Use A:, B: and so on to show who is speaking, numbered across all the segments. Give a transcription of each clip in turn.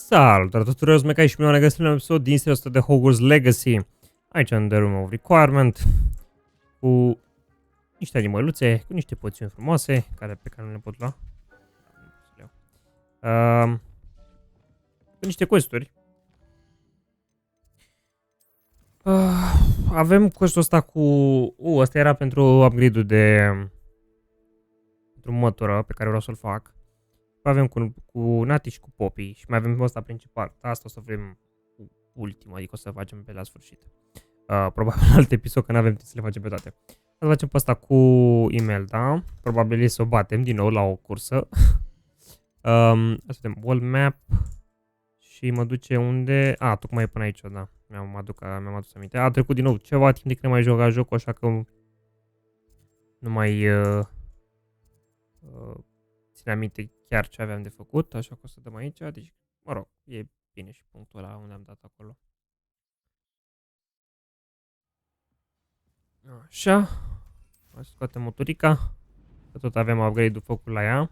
A: Salutare tuturor, sunt Meca și mine găsit la un episod din seria asta de Hogwarts Legacy. Aici în The Room of Requirement. Cu niște animăluțe, cu niște poțiuni frumoase, pe care nu le pot lua. Cu niște questuri. Avem questul ăsta cu... ăsta era pentru upgrade-ul de... pentru mătură pe care vreau să-l fac. Avem cu Nati și cu Poppy și mai avem ăsta principal. Asta o să vrem ultima, adică o să facem pe la sfârșit. Probabil alt episod, că nu avem timp să le facem pe toate. Să facem pe asta cu email, da? Probabil e să o batem din nou la o cursă. Să vedem, wall map. Și mă duce unde... tocmai e până aici, da. Mi-am adus aminte. A trecut din nou ceva timp de când mai jucat jocul, așa că nu mai țin aminte chiar ce aveam de făcut, așa că o să dăm aici. Deci, mă rog, e bine și punctul ăla unde am dat acolo. Așa. Hai să scoatem motorica. Că tot avem upgrade-ul făcut la ea.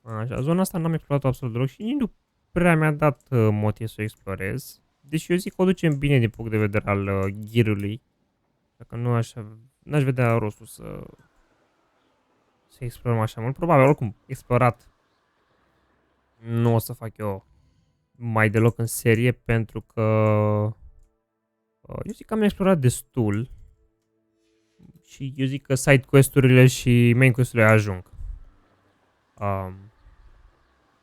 A: Așa, zona asta n-am explorat absolut deloc și nici nu prea mi-a dat motiv să o explorez. Deși eu zic că o ducem bine din punct de vedere al gear-ului. Dacă nu n-aș vedea rostul să explorăm așa mult. Probabil, oricum, explorat nu o să fac eu mai deloc în serie, pentru că eu zic că am explorat destul. Și eu zic că side quest-urile și main quest-urile ajung.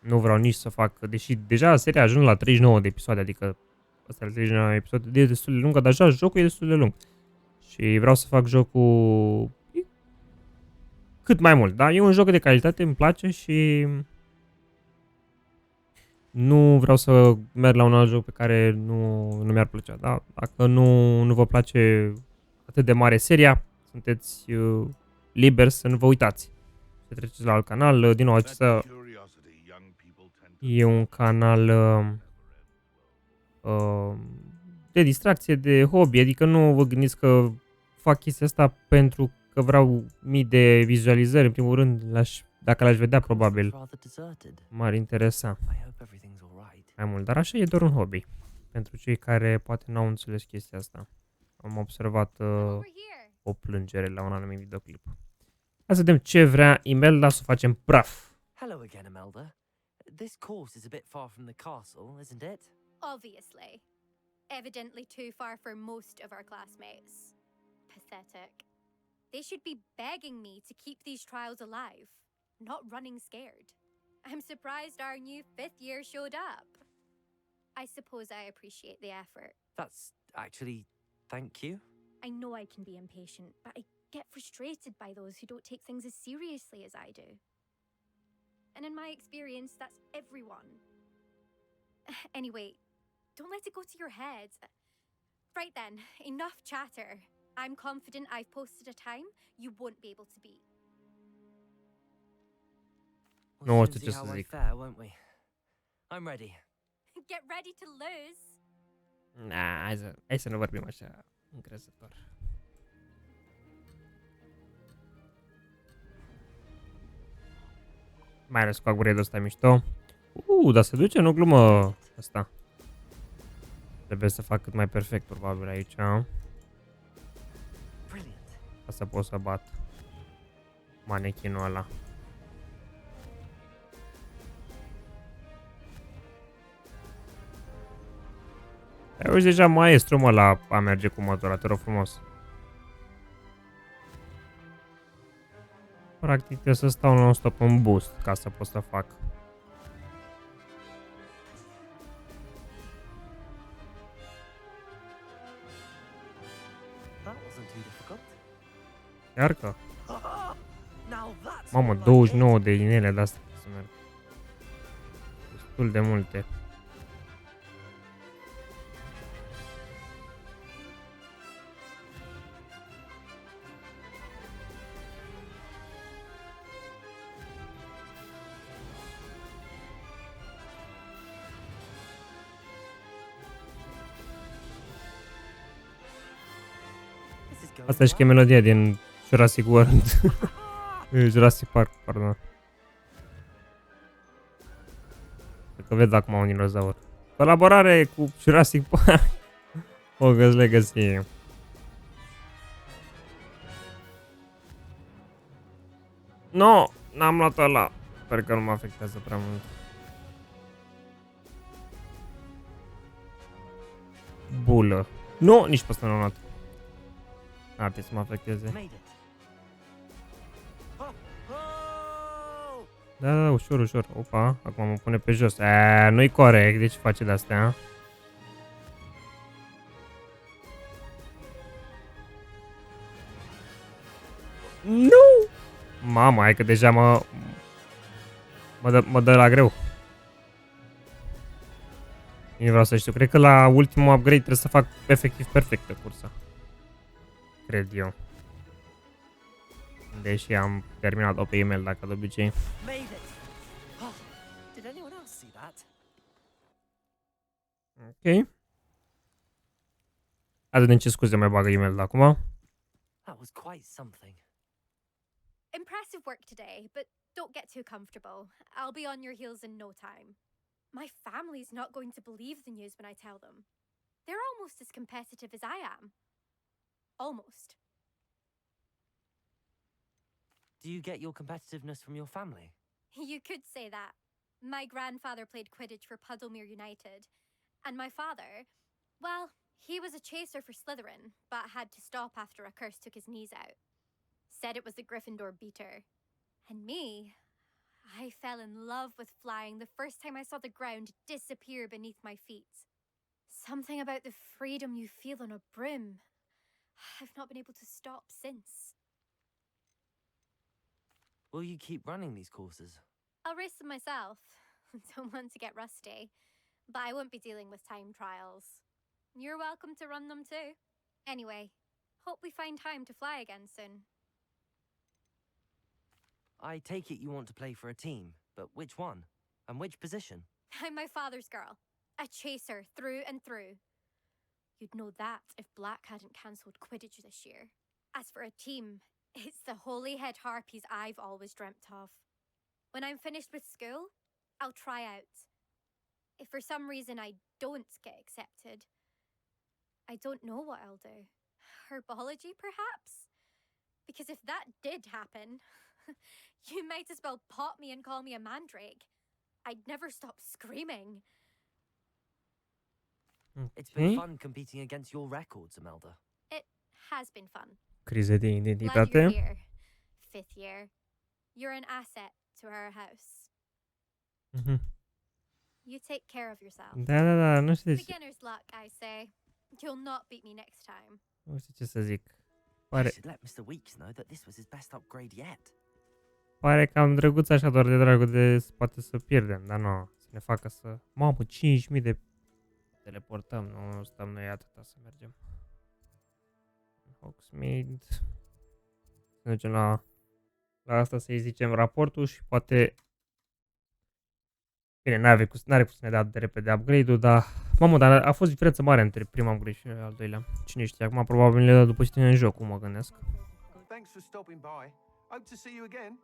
A: Nu vreau nici să fac, deși deja seria a ajuns la 39 de episoade, adică astea 39 de episoade e destul de lungă, dar deja jocul e destul de lung. Și vreau să fac jocul cât mai mult, da? E un joc de calitate, îmi place și nu vreau să merg la un alt joc pe care nu mi-ar plăcea, da? Dacă nu vă place atât de mare seria, sunteți liberi să nu vă uitați. Să treceți la alt canal, din nou acesta e un canal de distracție, de hobby, adică nu vă gândiți că fac chestia asta pentru că vreau mii de vizualizări, în primul rând, dacă l-aș vedea, probabil m-ar interesa mai mult, dar așa e doar un hobby, pentru cei care poate n-au înțeles chestia asta. Am observat o plângere la un anumit videoclip. Hai să vedem ce vrea Imelda să facem praf.
B: Hello again, Imelda. This course is a bit far from the castle, isn't it?
C: Obviously. Evidently too far for most of our classmates. Pathetic. They should be begging me to keep these trials alive, not running scared. I'm surprised our new 5th year showed up. I suppose I appreciate the effort.
B: That's actually... thank you.
C: I know I can be impatient, but I get frustrated by those who don't take things as seriously as I do. And in my experience, that's everyone. Anyway, don't let it go to your head. Right then, enough chatter. I'm confident I've posted a time you won't be able to beat.
B: We'll soon see how I fare, won't we? I'm ready.
C: Get ready to lose.
A: Hai să nu vorbim așa încrezător. Mai ales cu upgrade-ul ăsta mișto. Dar se duce, nu glumă asta. Trebuie să fac cât mai perfect, probabil, aici. Ca să pot să bat manechinul ăla. Uite deja maestru, mă, la a merge cu motora, te rog frumos. Practic trebuie să stau non-stop în boost ca să pot să fac. Iar că? Mamă, 29 de inele de astea să merg. Destul de multe. Asta și că e melodia din Jurassic World. Jurassic Park, pardon. Cred că ved acum un dinozaur. Colaborare cu Jurassic Park. Hogwarts Legacy. No, n-am luat ăla. Sper că nu mă afectează prea mult. Bulă. Nu, nici pe ăsta nu am luat. Ar trebui să mă afecteze.
B: Made it. Oh, oh!
A: Da, ușor, ușor. Opa, acum mă pune pe jos. Nu-i corect, de ce face de-astea? Nu! Mama, hai că deja mă dă la greu. Nu vreau să știu. Cred că la ultimul upgrade trebuie să fac efectiv perfectă cursa. Cred eu. Deși am terminat-o pe e-mail, dacă de obicei.
B: Made it. Oh, did anyone else see that?
A: Ok. Atât din ce scuze mai bagă e-mail de acum.
B: That was quite something.
C: Impressive work today, but don't get too comfortable. I'll be on your heels in no time. My family's not going to believe the news when I tell them. They're almost as competitive as I am. Almost.
B: Do you get your competitiveness from your family?
C: You could say that. My grandfather played Quidditch for Puddlemere United. And my father, well, he was a chaser for Slytherin, but had to stop after a curse took his knees out. Said it was a Gryffindor beater. And me, I fell in love with flying the first time I saw the ground disappear beneath my feet. Something about the freedom you feel on a broom. I've not been able to stop since.
B: Will you keep running these courses?
C: I'll race them myself. Don't want to get rusty. But I won't be dealing with time trials. You're welcome to run them too. Anyway, hope we find time to fly again soon.
B: I take it you want to play for a team, but which one? And which position?
C: I'm my father's girl. A chaser through and through. You'd know that if Black hadn't cancelled Quidditch this year. As for a team, it's the Holyhead Harpies I've always dreamt of. When I'm finished with school, I'll try out. If for some reason I don't get accepted, I don't know what I'll do. Herbology, perhaps? Because if that did happen, you might as well pop me and call me a mandrake. I'd never stop screaming.
B: It's been fun competing against your records, Imelda.
C: It has been fun.
A: Crize de
C: Glad you're
A: identitate.
C: here. Fifth year. You're an asset to our house.
A: Mhm.
C: You take care of yourself.
A: Da, nu știu ce,
C: Beginner's luck, I say. You'll not beat me next time.
A: nu știu ce să zic.
B: I
A: Pare,
B: should let Mr. Weeks know that this was his best upgrade yet.
A: pare cam drăguț așa, doar de dragul de poate să pierdem, dar nu, să ne facă să... Mamă, 5.000 de... Teleportăm, nu stăm noi atâta să mergem. Hogsmeade. Să mergem la asta să-i zicem raportul și poate... Bine, n-are cum să ne dea de repede upgrade-ul, dar... Mamă, dar a fost diferență mare între prima upgrade și al doilea. Cine știe, acum probabil le dă după ce tine în joc, cum mă gândesc.
D: Thanks for stopping by. Hope to see you again.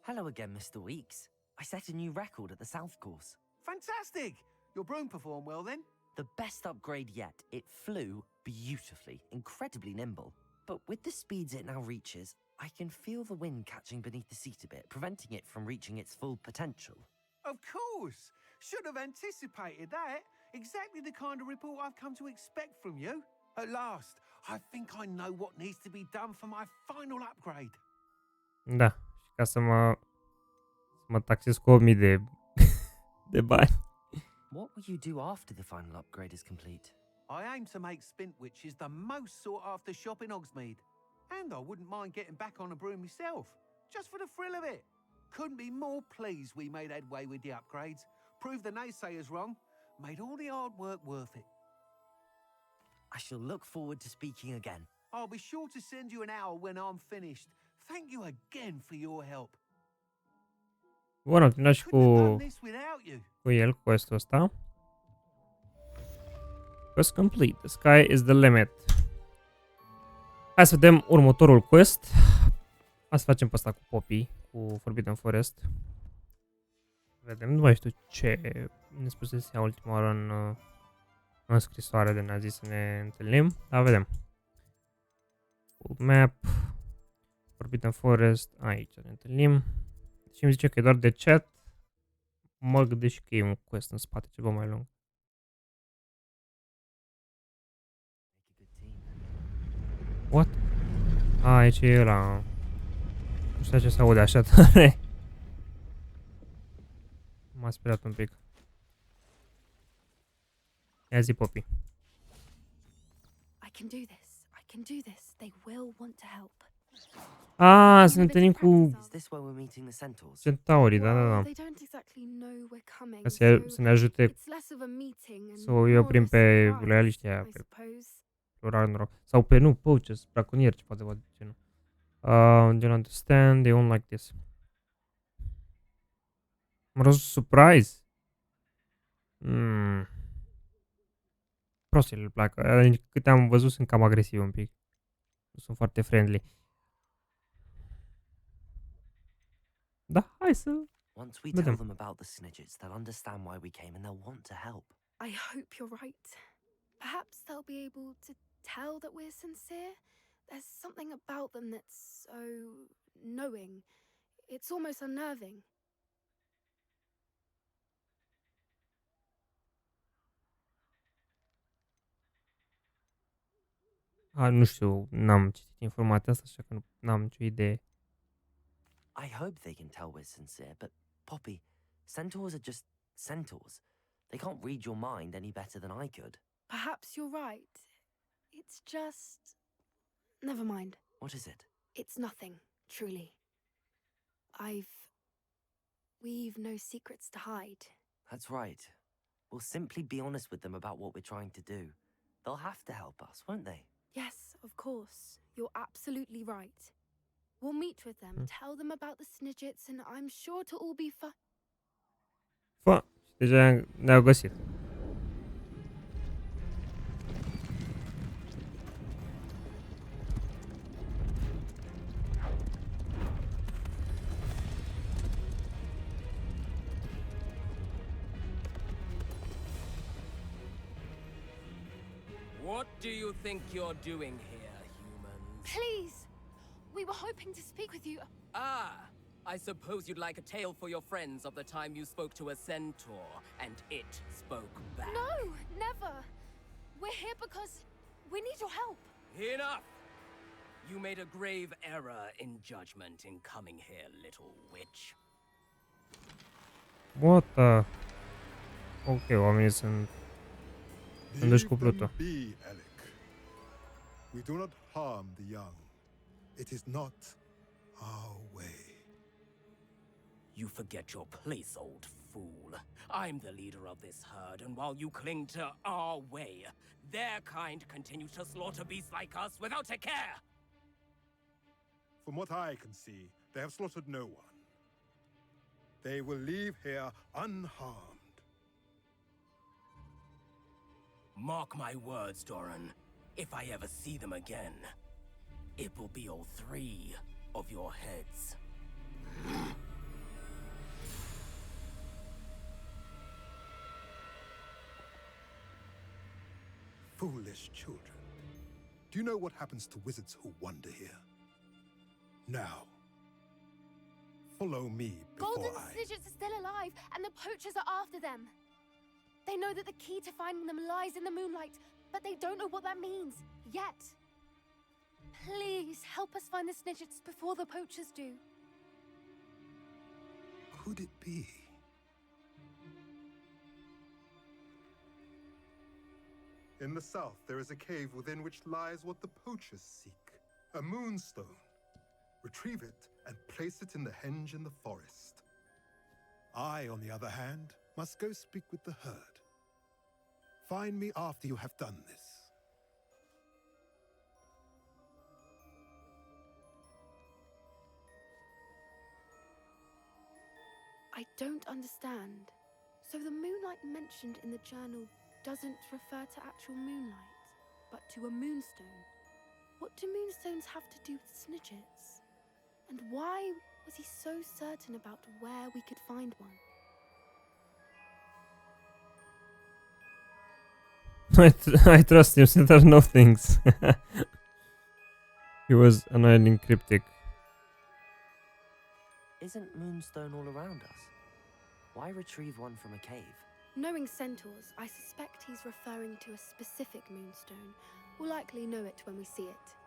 B: Hello again, Mr. Weeks. I set a new record at the South course.
D: Fantastic! Your broom performed well then?
B: The best upgrade yet. It flew beautifully, incredibly nimble. But with the speeds it now reaches, I can feel the wind catching beneath the seat a bit, preventing it from reaching its full potential.
D: Of course! Should have anticipated that. Exactly the kind of report I've come to expect from you. At last, I think I know what needs to be done for my final upgrade.
A: Da, și ca să mă taxez cu 8.000 de bani.
B: What will you do after the final upgrade is complete?
D: I aim to make Spintwitches the most sought after shop in Hogsmeade. And I wouldn't mind getting back on a broom myself, just for the thrill of it. Couldn't be more pleased we made headway with the upgrades, proved the naysayers wrong, made all the hard work worth it.
B: I shall look forward to speaking again.
D: I'll be sure to send you an hour when I'm finished. Thank you again for your help.
A: Bun, am terminat și
D: Couldn't have done this without you.
A: cu el, cu questul ăsta. Quest complete. The sky is the limit. Hai să vedem următorul quest. Hai să facem pe ăsta cu Poppy, cu Forbidden Forest. Vedem, nu mai știu ce ne spusese ea ultima oară în scrisoare de ne-a zis să ne întâlnim, dar vedem. Full map, Forbidden Forest, aici ne întâlnim. Și îmi zice că e doar de chat, mă gândesc că e un quest în spate ceva mai lung. What? Aici e ăla. Nu știu ce se aude așa tare. M-a speriat un pic. Ia zi, Poppy.
C: I can do this. I can do this. They will want to help.
A: Să ne întâlnim cu
B: Is this where we're meeting the centaurs?
A: centaurii, da, da,
C: Well,
A: da.
C: they don't exactly know we're coming.
A: Ca
C: So
A: să ne ajute
C: it's less of a meeting and
A: să
C: more
A: îi
C: of
A: oprim
C: a
A: pe
C: surprise,
A: loialiștii aia,
C: I
A: pe
C: suppose.
A: plural noroc. Sau pe nu, poachers, braconieri, ce poate de genul. Don't understand, they won't like this. Am răzut surprise. Prostile le placă. Câte am văzut sunt cam agresivi un pic. Nu sunt foarte friendly. Da, hai să...
B: Once we
A: Vedem.
B: tell them about the Snidgets, they'll understand why we came and they'll want to help.
C: I hope you're right. Perhaps they'll be able to tell that we're sincere. There's something about them that's so knowing. It's almost unnerving.
A: Nu știu, n-am citit informația asta, așa că n-am nicio idee.
B: I hope they can tell we're sincere, but Poppy, centaurs are just centaurs. They can't read your mind any better than I could.
C: Perhaps you're right. It's just... Never mind.
B: What is it?
C: It's nothing, truly. We've no secrets to hide.
B: That's right. We'll simply be honest with them about what we're trying to do. They'll have to help us, won't they?
C: Yes, of course. You're absolutely right. We'll meet with them, tell them about the Snidgets, and I'm sure to all be fine.
A: Deja ne-au găsit.
E: What do you think you're doing here, humans?
C: Please! We were hoping to speak with you.
E: Ah, I suppose you'd like a tale for your friends of the time you spoke to a centaur, and it spoke back.
C: No, never. We're here because we need your help.
E: Enough! You made a grave error in judgment in coming here, little witch.
A: What the... Ok, oamenii sunt... Înduși cu
F: Leave
A: Pluto.
F: them be, Alec. We do not harm the young. It is not our way.
E: You forget your place, old fool. I'm the leader of this herd, and while you cling to our way, their kind continue to slaughter beasts like us without a care!
F: From what I can see, they have slaughtered no one. They will leave here unharmed.
E: Mark my words, Doran. If I ever see them again, it will be all 3 of your heads.
F: Foolish children. Do you know what happens to wizards who wander here? Now, follow me before
C: Golden
F: I...
C: Snidgets are still alive, and the poachers are after them. They know that the key to finding them lies in the moonlight, but they don't know what that means, yet. Please, help us find the Snidgets before the poachers do.
F: Could it be? In the south, there is a cave within which lies what the poachers seek. A moonstone. Retrieve it and place it in the henge in the forest. I, on the other hand, must go speak with the herd. Find me after you have done this.
C: I don't understand. So the moonlight mentioned in the journal doesn't refer to actual moonlight, but to a moonstone. What do moonstones have to do with Snidgets? And why was he so certain about where we could find one?
A: I trust him, center no things. He was annoyingly cryptic.
B: Isn't Moonstone all around us? Why retrieve one from a cave?
G: Knowing centaurs, I suspect he's referring to a specific moonstone. We'll likely know it when we see it.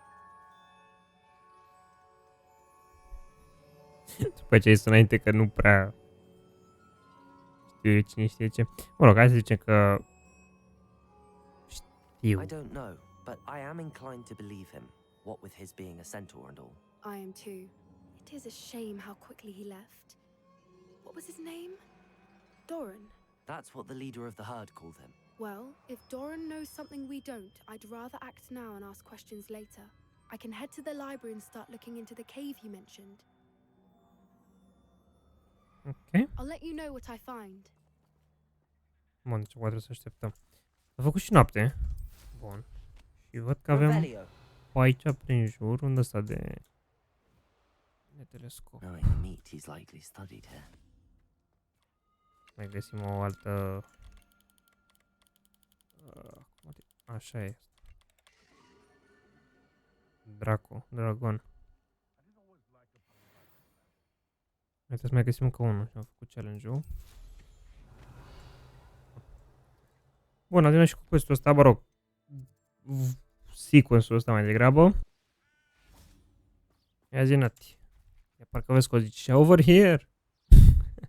A: După ce ai zis înainte că nu prea știu cine știe ce. Mă rog, hai să zicem că știu.
B: I don't know, but I am inclined to believe him, what with his being a centaur and all.
G: I am too. It is a shame how quickly he left. What was his name? Doran.
B: That's what the leader of the herd called him.
G: Well, if Doran knows something we don't, I'd rather act now and ask questions later. I can head to the library and start looking into the cave you mentioned.
A: Ok.
G: I'll let you know what I find.
A: Bun, deci trebuie să așteptăm. A făcut și noapte. Bun. Și văd că avem
B: Revelio.
A: pe aici prin jur unde ăsta de telescop.
B: Knowing the meat, he's likely studied here.
A: Mai găsim o altă... Așa e. Dragon. Trebuie să mai găsim încă unul și am făcut challenge-ul. Bun, avem și cu quest-ul ăsta, mă rog. Sequence-ul ăsta mai degrabă. Ia zi, Nati. Ia parcă vezi că o zice over here.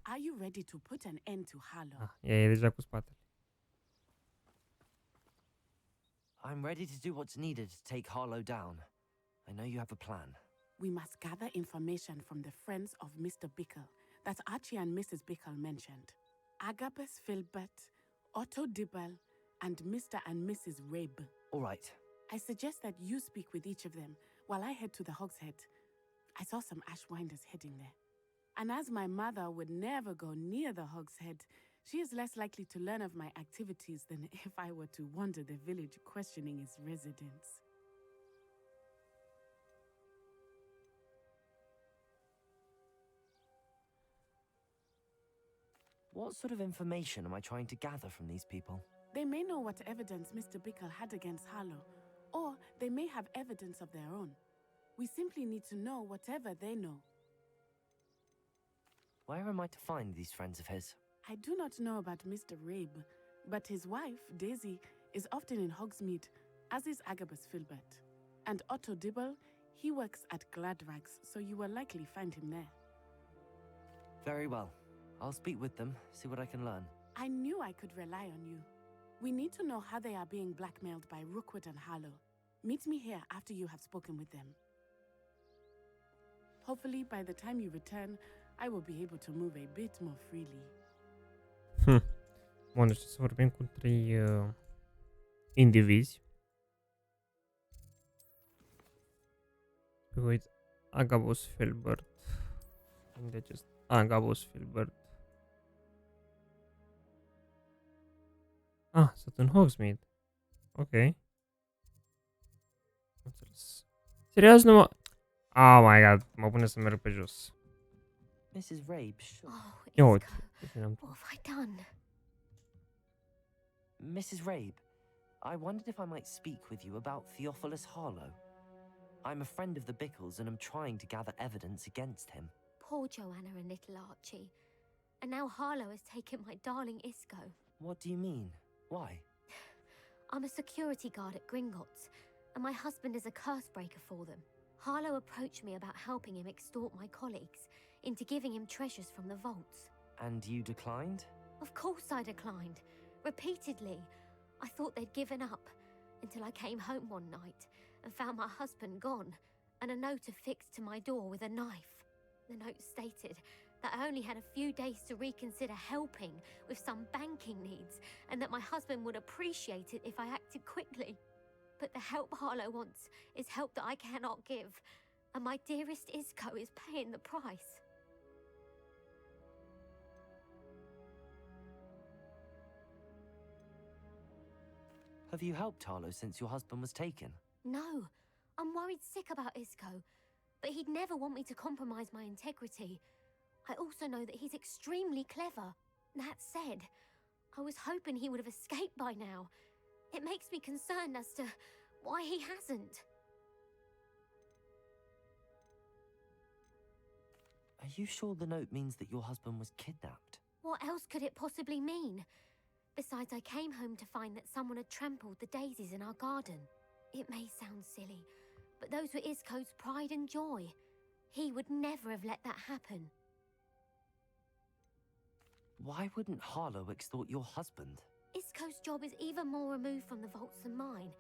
H: Are you ready to put an end to Harlow?
A: Ah, ea e deja cu spatele.
B: I'm ready to do what's needed to take Harlow down. I know you have a plan.
H: We must gather information from the friends of Mr. Bickle that Archie and Mrs. Bickle mentioned. Agabus Filbert, Otto Dibble, and Mr. and Mrs. Rabe.
B: All right.
H: I suggest that you speak with each of them while I head to the Hogshead. I saw some Ashwinders heading there. And as my mother would never go near the Hogshead, she is less likely to learn of my activities than if I were to wander the village questioning its residents.
B: What sort of information am I trying to gather from these people?
H: They may know what evidence Mr. Bickle had against Harlow, or they may have evidence of their own. We simply need to know whatever they know.
B: Where am I to find these friends of his?
H: I do not know about Mr. Rabe, but his wife, Daisy, is often in Hogsmeade, as is Agabus Filbert. And Otto Dibble, he works at Gladrags, so you will likely find him there.
B: Very well. I'll speak with them, see what I can learn.
H: I knew I could rely on you. We need to know how they are being blackmailed by Rookwood and Harlow. Meet me here after you have spoken with them. Hopefully, by the time you return, I will be able to move a bit more freely.
A: Bun, deci să vorbim cu 3 indivizi. Uite, Agabus Filbert. Unde acest Agabus Filbert? Ah, sunt în Hogsmeade. Ok. Înțeles. Serios, nu mă... Oh my god, mă pune să merg pe jos.
B: Mrs. Rabe, sure.
C: Oh,
A: Ia uite.
C: Isco, what have I done?
B: Mrs. Rabe, I wondered if I might speak with you about Theophilus Harlow. I'm a friend of the Bickles and am trying to gather evidence against him.
C: Poor Joanna and little Archie. And now Harlow has taken my darling Isco.
B: What do you mean? Why?
C: I'm a security guard at Gringotts, and my husband is a curse breaker for them. Harlow approached me about helping him extort my colleagues into giving him treasures from the vaults.
B: And you declined?
C: Of course I declined. Repeatedly. I thought they'd given up, until I came home one night and found my husband gone, and a note affixed to my door with a knife. The note stated that I only had a few days to reconsider helping with some banking needs, and that my husband would appreciate it if I acted quickly. But the help Harlow wants is help that I cannot give, and my dearest Isco is paying the price.
B: Have you helped Harlow since your husband was taken?
C: No, I'm worried sick about Isco, but he'd never want me to compromise my integrity. I also know that he's extremely clever. That said, I was hoping he would have escaped by now. It makes me concerned as to why he hasn't.
B: Are you sure the note means that your husband was kidnapped?
C: What else could it possibly mean? Besides, I came home to find that someone had trampled the daisies in our garden. It may sound silly, but those were Isco's pride and joy. He would never have let that happen.
B: Why wouldn't Harlow extort your husband?
C: Isco's job is even more removed from the vaults than mine.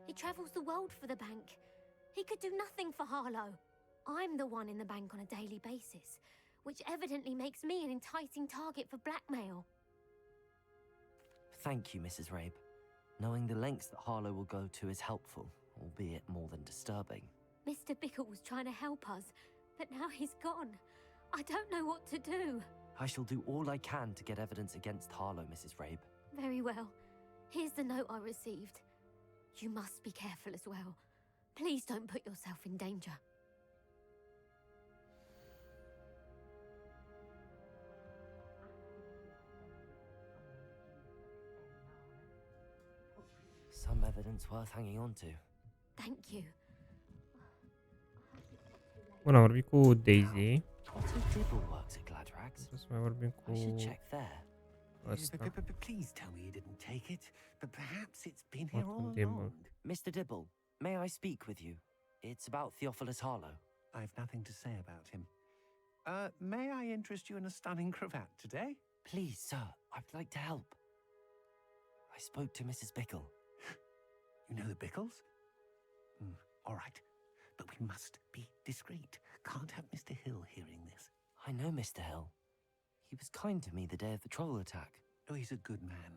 C: He travels the world for the bank. He could do nothing for Harlow. I'm the one in the bank on a daily basis, which evidently makes me an enticing target for blackmail.
B: Thank you, Mrs. Rabe. Knowing the lengths that Harlow will go to is helpful, albeit more than disturbing.
C: Mr. Bickle was trying to help us, but now he's gone. I don't know what to do.
B: I shall do all I can to get evidence against Harlow, Mrs. Rabe.
C: Very well. Here's the note I received. You must be careful as well. Please don't put yourself in danger.
B: Some evidence worth hanging on to.
C: Thank you.
A: Bun, am vorbit cu Daisy.
B: Dr. Dibble works at Gladrags.
A: Trebuie să mai vorbim cu
B: I should check there.
A: ăsta.
D: Please tell me you didn't take it, but perhaps it's been here all
A: Dr. Dibble.
D: along.
B: Mr. Dibble, may I speak with you? It's about Theophilus Harlow.
D: I've nothing to say about him. May I interest you in a stunning cravat today?
B: Please, sir, I'd like to help. I spoke to Mrs. Bickle.
D: You know the Bickles? All right, but we must be discreet. Can't have Mr. Hill hearing this.
B: I know Mr. Hill. He was kind to me the day of the troll attack.
D: Oh, he's a good man,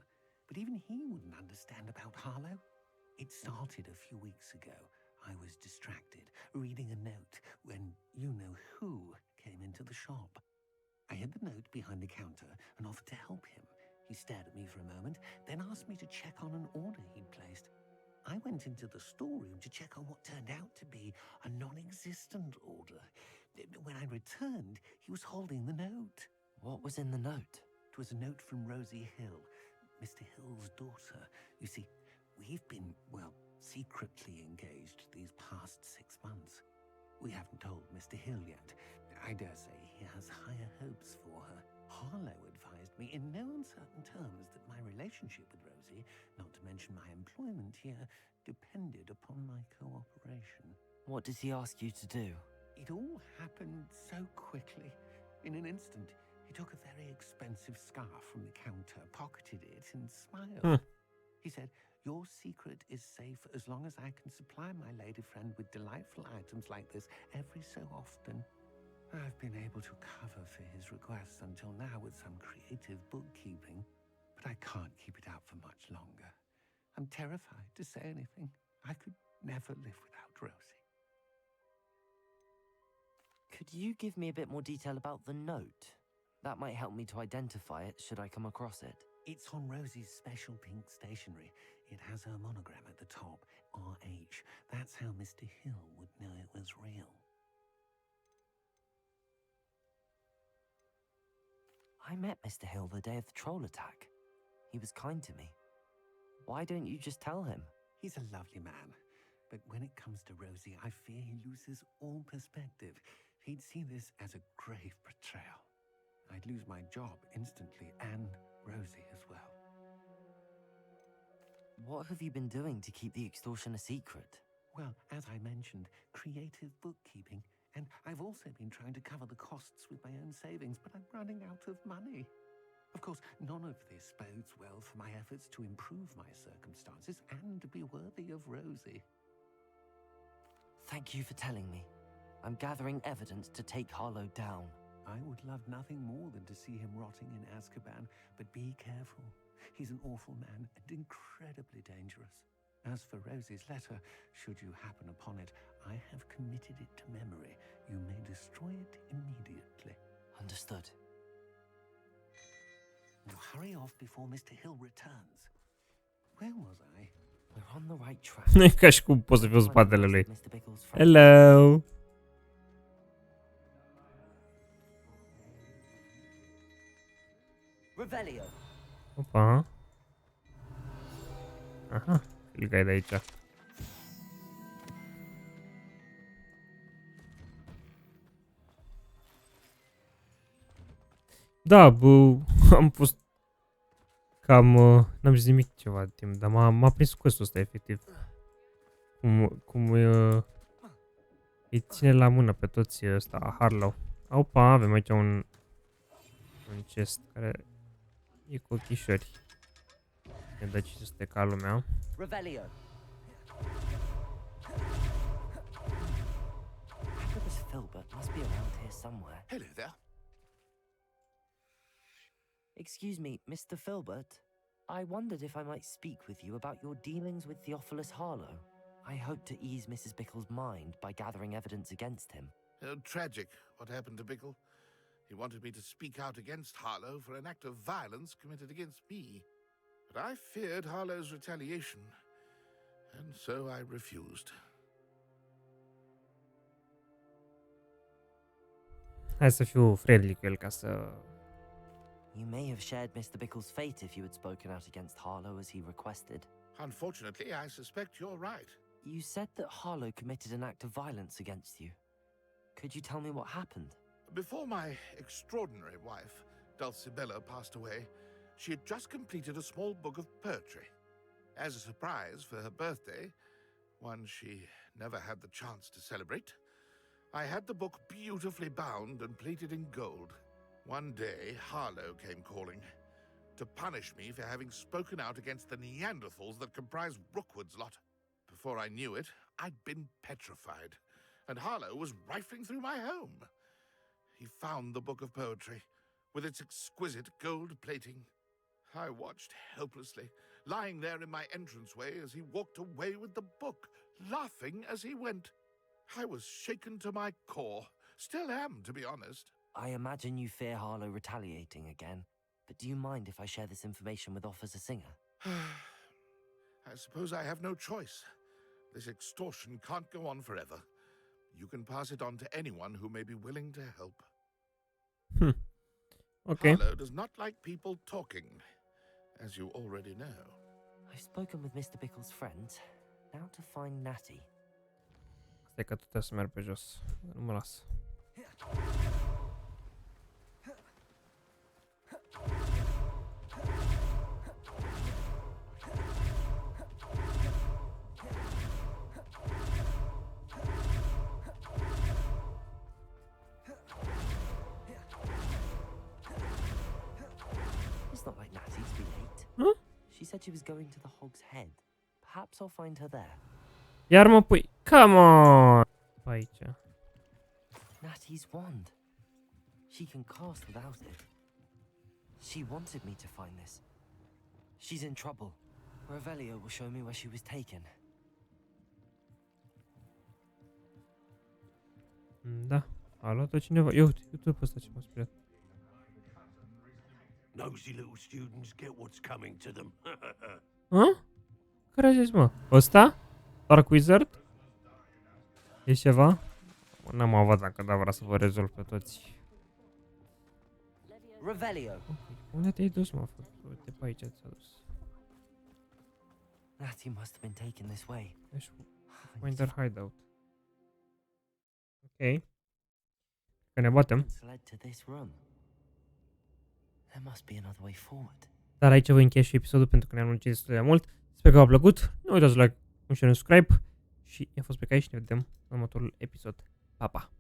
D: but even he wouldn't understand about Harlow. It started a few weeks ago. I was distracted, reading a note, when you-know-who came into the shop. I hid the note behind the counter and offered to help him. He stared at me for a moment, then asked me to check on an order he'd placed. I went into the storeroom to check on what turned out to be a non-existent order. When I returned, he was holding the note.
B: What was in the note?
D: It was a note from Rosie Hill, Mr. Hill's daughter. You see, we've been, well, secretly engaged these past 6 months. We haven't told Mr. Hill yet. I dare say he has higher hopes for her. Harlow advised me in no uncertain terms that my relationship with Rosie, not to mention my employment here, depended upon my cooperation.
B: What does he ask you to do?
D: It all happened so quickly. In an instant, he took a very expensive scarf from the counter, pocketed it, and smiled. He said, "Your secret is safe as long as I can supply my lady friend with delightful items like this every so often." I've been able to cover for his requests until now with some creative bookkeeping, but I can't keep it out for much longer. I'm terrified to say anything. I could never live without Rosie.
B: Could you give me a bit more detail about the note? That might help me to identify it should I come across it.
D: It's on Rosie's special pink stationery. It has her monogram at the top, RH. That's how Mr. Hill would know it was real.
B: I met Mr. Hill the day of the troll attack. He was kind to me. Why don't you just tell him?
D: He's a lovely man, but when it comes to Rosie, I fear he loses all perspective. He'd see this as a grave betrayal. I'd lose my job instantly, and Rosie as well.
B: What have you been doing to keep the extortion a secret?
D: Well, as I mentioned, creative bookkeeping, and I've also been trying to cover the costs with my own savings, but I'm running out of money. Of course, none of this bodes well for my efforts to improve my circumstances and to be worthy of Rosie.
B: Thank you for telling me. I'm gathering evidence to take Harlow down.
D: I would love nothing more than to see him rotting in Azkaban, but be careful. He's an awful man and incredibly dangerous. As for Rosie's letter, should you happen upon it, I have committed it to memory. You may destroy it immediately.
B: Understood.
D: Now hurry off before Mr. Hill returns. Where was I?
B: We're on the right track.
A: Nu e ca și cum poți să fiu în spatele lui.
B: Mr. Bickle's friend.
A: Hello!
B: Revelio.
A: Opa. Aha, ligai de aici. Da, bă, am fost cam, n-am zis nimic ceva de timp, dar m-a prins quest-ul ăsta, efectiv. Cum îi ține la mână pe toți ăsta, Harlow. Opa, avem aici un chest care e cu ochișori. E de 500 ca lumea.
B: Revelio. Agabus Filbert must be around here somewhere.
I: Hello there.
B: Excuse me, Mr. Filbert. I wondered if I might speak with you about your dealings with Theophilus Harlow. I hope to ease Mrs. Bickle's mind by gathering evidence against him.
I: Tragic what happened to Bickle. He wanted me to speak out against Harlow for an act of violence committed against me. But I feared Harlow's retaliation, and so I refused.
A: Hai să fiu friendly cu el ca să...
B: You may have shared Mr. Bickle's fate if you had spoken out against Harlow as he requested.
I: Unfortunately, I suspect you're right.
B: You said that Harlow committed an act of violence against you. Could you tell me what happened?
I: Before my extraordinary wife, Dulcibella, passed away, she had just completed a small book of poetry. As a surprise for her birthday, one she never had the chance to celebrate, I had the book beautifully bound and plated in gold. One day, Harlow came calling to punish me for having spoken out against the Neanderthals that comprise Rookwood's lot. Before I knew it, I'd been petrified, and Harlow was rifling through my home. He found the book of poetry, with its exquisite gold plating. I watched helplessly, lying there in my entranceway as he walked away with the book, laughing as he went. I was shaken to my core. Still am, to be honest.
B: I imagine you fear Harlow retaliating again, but do you mind if I share this information with Officer Singer?
I: I suppose I have no choice. This extortion can't go on forever. You can pass it on to anyone who may be willing to help.
A: Okay.
I: Harlow does not like people talking, as you already know.
B: I've spoken with Mr. Bickle's friends. Now to find Natty.
A: Stai că tu trebuie să merg pe jos. Nu mă las.
B: It's not like Natty's be late.
A: Huh?
B: She said she was going to the Hog's Head. Perhaps I'll find her there.
A: Iar mă pui. Come on! Pe aici.
B: Natty's wand. She can cast without it. She wanted me to find this. She's in trouble. Revelio will show me where she was taken.
A: Da. A luat-o cineva. Eu uite pe ăsta ce m-a speriat.
J: Nosy little students get what's coming to them.
A: Hă? Care a zis, mă? Ăsta? Dark Wizard? E ceva? N-am avut dacă da vrea să vă rezolv pe toți.
B: Revelio.
A: Okay. Unde te-ai dus, mă? Uite pe aici ți-a dus.
B: Natty must have been taken this way.
A: Deci, find their hideout. Ok. Că ne batem.
B: It's led to this room. There must be another way forward.
A: Dar aici voi încheia și episodul pentru că ne-am lungit destul de mult. Sper că v-a plăcut. Nu uitați să like, un share, un subscribe. Și i-a fost pe cai și ne vedem în următorul episod. Pa, pa!